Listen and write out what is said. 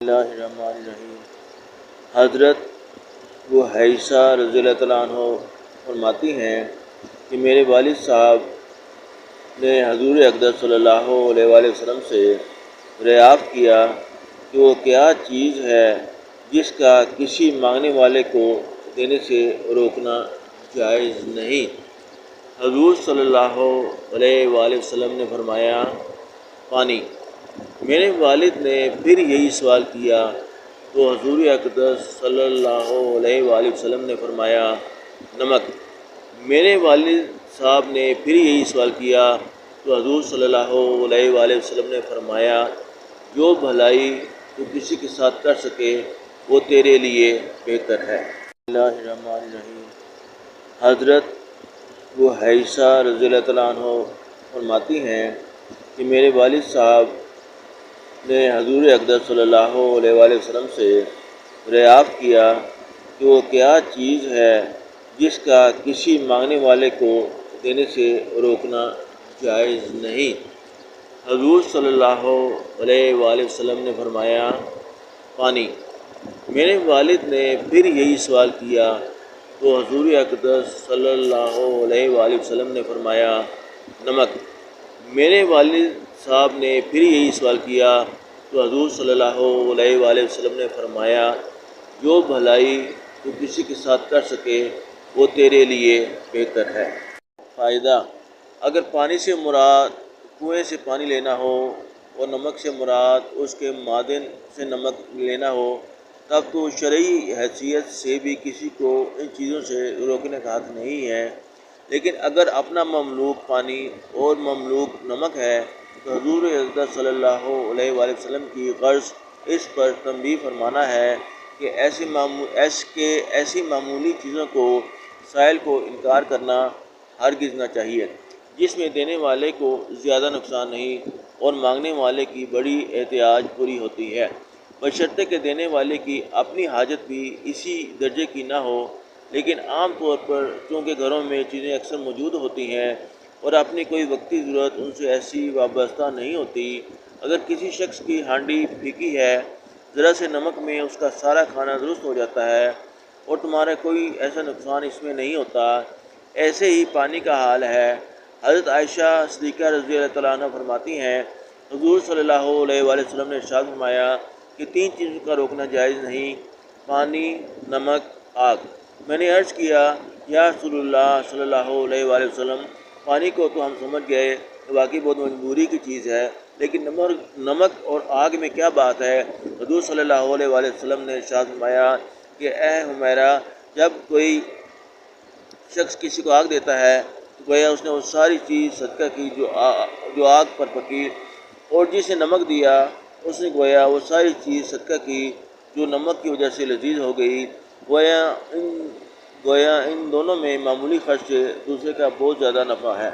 اللہ الرحمن الرحیم۔ حضرت بحیثہ رضی اللہ تعالیٰ عنہ فرماتی ہیں کہ میرے والد صاحب نے حضور اقدس صلی اللہ علیہ وآلہ وسلم سے دریافت کیا کہ وہ کیا چیز ہے جس کا کسی مانگنے والے کو دینے سے روکنا جائز نہیں۔ حضور صلی اللہ علیہ وآلہ وسلم نے فرمایا، پانی۔ میرے والد نے پھر یہی سوال کیا تو حضور اقدس صلی اللہ علیہ وآلہ وسلم نے فرمایا، نمک۔ میرے والد صاحب نے پھر یہی سوال کیا تو حضور صلی اللہ علیہ وآلہ وسلم نے فرمایا، جو بھلائی تو کسی کے ساتھ کر سکے وہ تیرے لیے بہتر ہے۔ اللہ الرحمن الرحیم۔ حضرت بحیثہ رضی اللہ تعالیٰ عنہ فرماتی ہیں کہ میرے والد صاحب نے حضور اقدس صلی اللہ علیہ وآلہ وسلم سے دریافت کیا کہ وہ کیا چیز ہے جس کا کسی مانگنے والے کو دینے سے روکنا جائز نہیں۔ حضور صلی اللہ علیہ وآلہ وسلم نے فرمایا، پانی۔ میرے والد نے پھر یہی سوال کیا تو حضور اقدس صلی اللہ علیہ وآلہ وسلم نے فرمایا، نمک۔ میرے والد صاحب نے پھر یہی سوال کیا تو حضور صلی اللہ علیہ وآلہ وسلم نے فرمایا، جو بھلائی تو کسی کے ساتھ کر سکے وہ تیرے لیے بہتر ہے۔ فائدہ: اگر پانی سے مراد کنویں سے پانی لینا ہو اور نمک سے مراد اس کے معدن سے نمک لینا ہو تب تو شرعی حیثیت سے بھی کسی کو ان چیزوں سے روکنے کا حق نہیں ہے، لیکن اگر اپنا مملوک پانی اور مملوک نمک ہے تو حضور اقدس صلی اللہ علیہ وآلہ وسلم کی غرض اس پر تنبیہ فرمانا ہے کہ ایسی معمولی چیزوں کو سائل کو انکار کرنا ہرگز نہ چاہیے جس میں دینے والے کو زیادہ نقصان نہیں اور مانگنے والے کی بڑی احتیاج پوری ہوتی ہے، بشرطے کہ دینے والے کی اپنی حاجت بھی اسی درجے کی نہ ہو۔ لیکن عام طور پر چونکہ گھروں میں چیزیں اکثر موجود ہوتی ہیں اور اپنی کوئی وقتی ضرورت ان سے ایسی وابستہ نہیں ہوتی، اگر کسی شخص کی ہانڈی پھیکی ہے، ذرا سے نمک میں اس کا سارا کھانا درست ہو جاتا ہے اور تمہارا کوئی ایسا نقصان اس میں نہیں ہوتا، ایسے ہی پانی کا حال ہے۔ حضرت عائشہ صدیقہ رضی اللہ تعالیٰ عنہ فرماتی ہیں، حضور صلی اللہ علیہ وآلہ وسلم نے ارشاد فرمایا کہ 3 چیزوں کا روکنا جائز نہیں، پانی، نمک، آگ۔ میں نے عرض کیا، یا رسول اللہ صلی اللہ علیہ وآلہ وسلم، پانی کو تو ہم سمجھ گئے کہ واقعی بہت مجبوری کی چیز ہے، لیکن نمک اور آگ میں کیا بات ہے؟ حضور صلی اللہ علیہ وآلہ وسلم نے ارشاد فرمایا کہ اے حمیرہ، جب کوئی شخص کسی کو آگ دیتا ہے تو گویا اس نے وہ ساری چیز صدقہ کی جو آگ پر پکی، اور جسے نمک دیا اس نے گویا وہ ساری چیز صدقہ کی جو نمک کی وجہ سے لذیذ ہو گئی۔ گویا ان دونوں میں معمولی خرچ سے دوسرے کا بہت زیادہ نفع ہے۔